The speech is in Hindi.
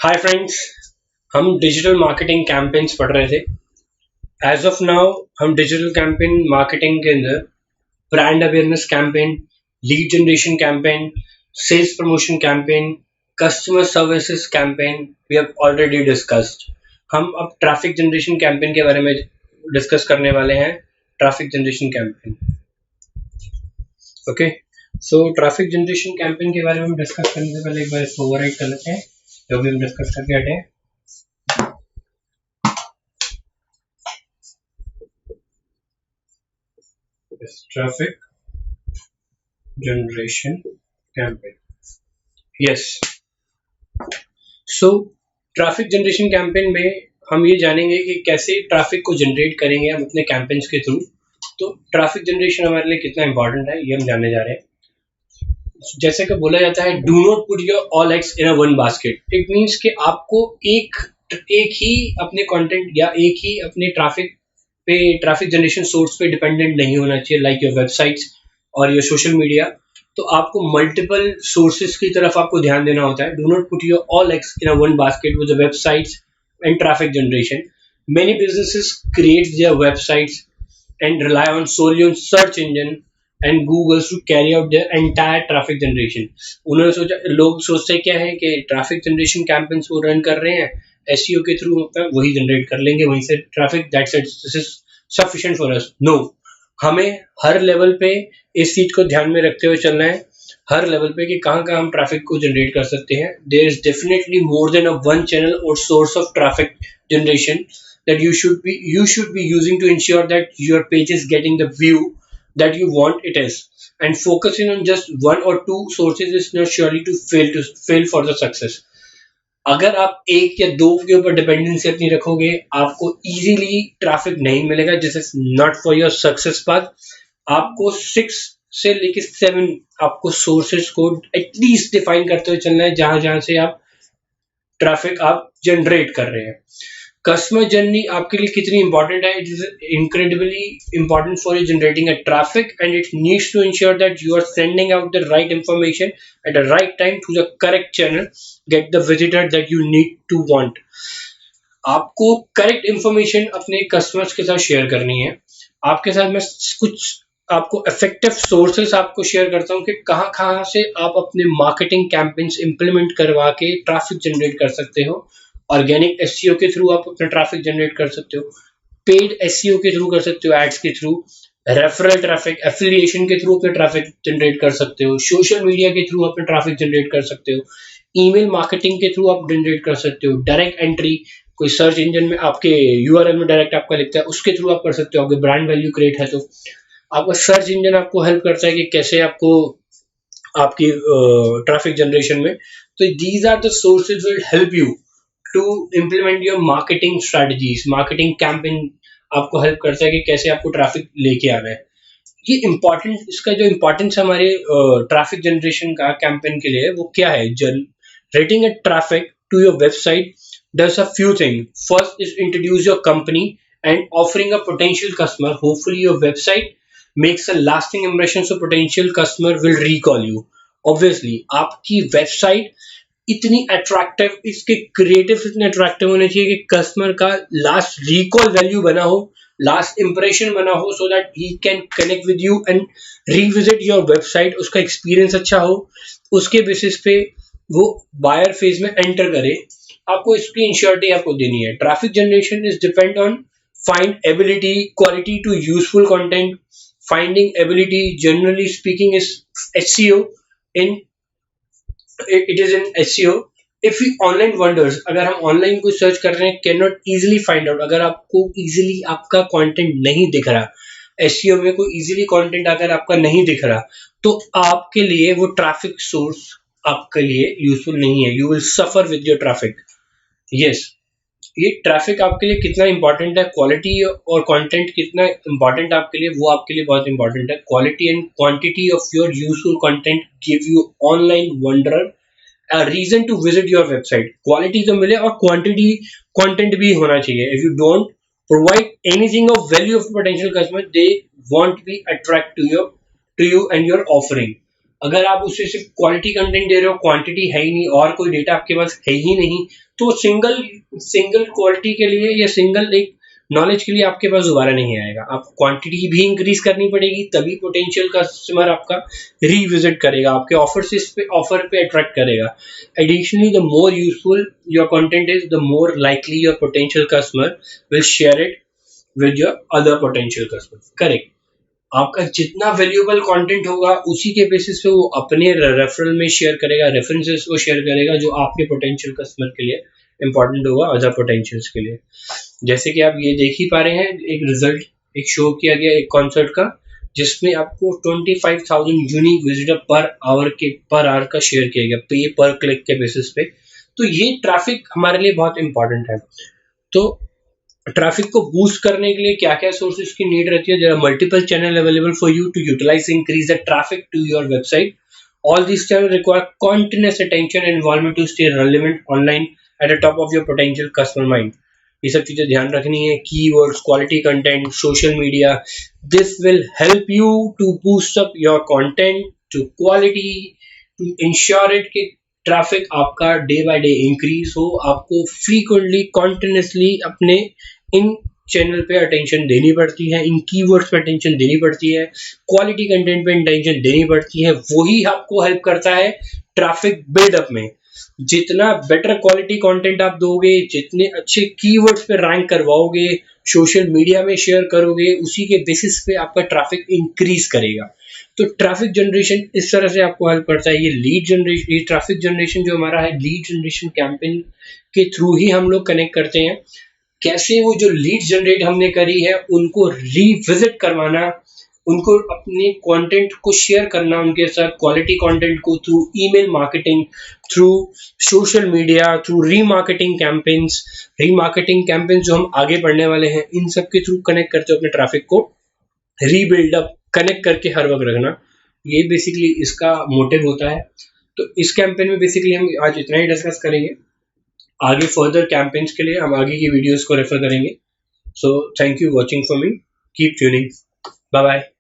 हाय फ्रेंड्स, हम डिजिटल मार्केटिंग कैंपेन्स पढ़ रहे थे। एज ऑफ नाउ हम डिजिटल कैंपेन मार्केटिंग के अंदर brand awareness campaign, lead generation campaign, sales promotion campaign, customer services campaign we have already discussed. हम अब ट्रैफिक जनरेशन कैंपेन के बारे में डिस्कस करने वाले हैं। Traffic generation campaign, okay. So traffic generation campaign के बारे में डिस्कस करने से पहले एक बार इसको ओवरराइट कर लेते हैं जो भी हम डिस्कस करके हटे हैं। Traffic generation campaign. Yes. So traffic generation campaign में हम ये जानेंगे कि कैसे ट्रैफिक को जनरेट करेंगे हम अपने कैंपेन्स के थ्रू। तो ट्रैफिक जनरेशन हमारे लिए कितना इंपॉर्टेंट है ये हम जानने जा रहे हैं। जैसे कि बोला जाता है, do not put your all eggs in a one basket. It means कि आपको एक ही अपने कंटेंट या एक ही अपने ट्रैफिक जनरेशन सोर्स पे डिपेंडेंट नहीं होना चाहिए, लाइक योर वेबसाइट्स और योर सोशल मीडिया। तो आपको मल्टीपल सोर्सेज की तरफ आपको ध्यान देना होता है। Do not put your all eggs in a one basket with the websites and traffic generation. Many businesses create their websites and rely on solely on search engine and Google to carry out their entire traffic generation. उन्होंने सोचा, लोग सोचते क्या है कि ट्रैफिक जनरेशन कैंपेन्स वो रन कर रहे हैं, एसईओ के थ्रू वही जनरेट कर लेंगे, वहीं से traffic, that's it, this is sufficient for us. No, हमें हर लेवल पे इस चीज को ध्यान में रखते हुए चलना है, हर लेवल पे कि कहाँ कहाँ हम ट्रैफिक को जनरेट कर सकते हैं। There is definitely more than a one channel और source of traffic generation that you should be using to ensure that your page is getting the view that you want it is, and focusing on just one or two sources is not surely to fail for the success. अगर आप एक या दो के ऊपर डिपेंडेंसी अपनी रखोगे, आपको इजीली ट्रैफिक नहीं मिलेगा, this is not for your success path. आपको 6 से लेके 7 आपको सोर्सेज को एटलीस्ट डिफाइन करते हुए चलना है, जहां जहां से आप ट्रैफिक आप जनरेट कर रहे हैं। कस्टमर जर्नी आपके लिए कितनी इंपॉर्टेंट है? It is incredibly important for you generating a traffic, and it needs to ensure that you are sending out the right information at the right time to the correct channel, get the visitor that you need to want. आपको करेक्ट इंफॉर्मेशन अपने कस्टमर्स के साथ शेयर करनी है। आपके साथ मैं कुछ आपको इफेक्टिव सोर्सेस आपको शेयर करता हूँ कि कहाँ कहाँ से आप अपने मार्केटिंग कैंपेन्स इंप्लीमेंट करवा के ट्रैफिक जनरेट कर सकते हो। ऑर्गेनिक एसईओ के थ्रू आप अपना ट्रैफिक जनरेट कर सकते हो, पेड एसईओ के थ्रू कर सकते हो, एड्स के थ्रू, रेफरल ट्रैफिक, एफिलिएशन के थ्रू अपने ट्रैफिक जनरेट कर सकते हो, सोशल मीडिया के थ्रू अपने ट्रैफिक जनरेट कर सकते हो, ईमेल मार्केटिंग के थ्रू आप जनरेट कर सकते हो, डायरेक्ट एंट्री, कोई सर्च इंजन में आपके यूआरएल में डायरेक्ट आपका लिखता है, उसके थ्रू आप कर सकते हो। अगर ब्रांड वैल्यू क्रिएट है तो आपका सर्च इंजन आपको हेल्प करता है कि कैसे आपको आपकी ट्रैफिक जनरेशन में। तो these are the sources will help you to implement your marketing strategies. Marketing campaign आपको हेल्प करता है कि कैसे आपको ट्रैफिक लेके आना है। ये इम्पोर्टेंट, इसका जो इम्पोर्टेंस हमारे ट्रैफिक जनरेशन का कैंपेन के लिए वो क्या है? Generating a traffic to your website does a few things. First is introduce your company and offering a potential customer. Hopefully your website makes a lasting impression so potential customer will recall you. Obviously आपकी वेबसाइट इतनी अट्रैक्टिव, इसके क्रिएटिव इतने अट्रैक्टिव होने चाहिए कि कस्टमर का लास्ट रिकॉल वैल्यू बना हो, लास्ट इंप्रेशन बना हो, so that he can connect with you and revisit your website. उसका एक्सपीरियंस अच्छा हो, उसके बेसिस पे वो बायर फेज में एंटर करे। आपको इसकी इंश्योरिटी आपको देनी है। Traffic generation is depend on findability, quality to useful content. Findability generally speaking is SEO in it is in SEO. If you online wanderers, अगर हम ऑनलाइन कोई सर्च कर रहे हैं, can not easily find out, अगर आपको इजीली आपका कंटेंट नहीं दिख रहा, एसईओ में कोई इजीली कंटेंट अगर आपका नहीं दिख रहा, तो आपके लिए वो ट्रैफिक सोर्स आपके लिए यूजफुल नहीं है। You will suffer with your traffic. Yes, ये ट्रैफिक आपके लिए कितना इंपॉर्टेंट है, क्वालिटी और कंटेंट कितना इंपॉर्टेंट आपके लिए, वो आपके लिए बहुत इंपॉर्टेंट है। Quality and quantity of your useful content give you online wanderer a reason to visit your website. Quality तो मिले और क्वांटिटी कंटेंट भी होना चाहिए। If you don't provide anything of value of potential customer, they won't be attract to you and your offering. अगर आप उससे सिर्फ क्वालिटी कंटेंट दे रहे हो, क्वांटिटी है ही नहीं और कोई डेटा आपके पास है ही नहीं, तो सिंगल सिंगल क्वालिटी के लिए या सिंगल एक नॉलेज के लिए आपके पास दोबारा नहीं आएगा। आपको क्वांटिटी भी इंक्रीज करनी पड़ेगी, तभी पोटेंशियल कस्टमर आपका रीविजिट करेगा, आपके ऑफर पे अट्रैक्ट करेगा। Additionally, the more useful your content is, the more likely your potential customer will share it with your other potential customer. Correct. आपका जितना वैल्यूएबल कंटेंट होगा उसी के बेसिस पे वो अपने रेफरल में शेयर करेगा, रेफरेंसेस को शेयर करेगा जो आपके पोटेंशियल कस्टमर के लिए इंपॉर्टेंट होगा, अदर पोटेंशियल्स के लिए। जैसे कि आप ये देख ही पा रहे हैं, एक रिजल्ट एक शो किया गया एक कॉन्सर्ट का, जिसमें आपको 25,000 यूनिक विजिटर पर आवर का शेयर किया गया, पे पर क्लिक के बेसिस पे। तो ये ट्रैफिक हमारे लिए बहुत इंपॉर्टेंट है। तो ट्रैफिक को बूस्ट करने के लिए क्या क्या सोर्सेज की नीड रहती है? There are multiple channel available for you to utilize increase the traffic to your website. All this channel require continuous attention and involvement to stay relevant online at the top of your potential customer mind. ये सब चीजें ध्यान रखनी है। Keywords, quality content, social media, this will help you to boost up your content to quality, to ensure it कि ट्रैफिक आपका डे बाय डे इंक्रीज हो। आपको फ्रीक्वेंटली कॉन्टिन्यूसली अपने इन चैनल पे अटेंशन देनी पड़ती है, इन कीवर्ड्स पे अटेंशन देनी पड़ती है, क्वालिटी कंटेंट पे अटेंशन देनी पड़ती है। वही आपको हेल्प करता है ट्रैफिक बिल्डअप में। जितना बेटर क्वालिटी कंटेंट आप दोगे, जितने अच्छे कीवर्ड्स पे रैंक करवाओगे, सोशल मीडिया में शेयर करोगे, उसी के बेसिस पे आपका ट्रैफिक इंक्रीज करेगा। तो ट्रैफिक जनरेशन इस तरह से आपको हेल्प करता है। ये लीड जनरेशन, ये ट्रैफिक जनरेशन जो हमारा है, लीड जनरेशन कैंपेन के थ्रू ही हम लोग कनेक्ट करते हैं। कैसे वो जो लीड जनरेट हमने करी है उनको रिविजिट करवाना, उनको अपने कंटेंट को शेयर करना उनके साथ, क्वालिटी कंटेंट को through email marketing, through social media, through remarketing campaigns जो हम आगे बढ़ने वाले हैं, इन सब के थ्रू कनेक्ट करते हो अपने ट्रैफिक को, रीबिल्ड अप, कनेक्ट करके हर वक्त रखना। ये बेसिकली इसका मोटिव होता है। तो इस कैंपेन में बेसिकली हम आज इतना ही डिस्कस करेंगे। आगे फर्दर कैंपेन्स के लिए हम आगे की वीडियोस को रेफर करेंगे। So thank you watching for me, keep tuning, bye bye.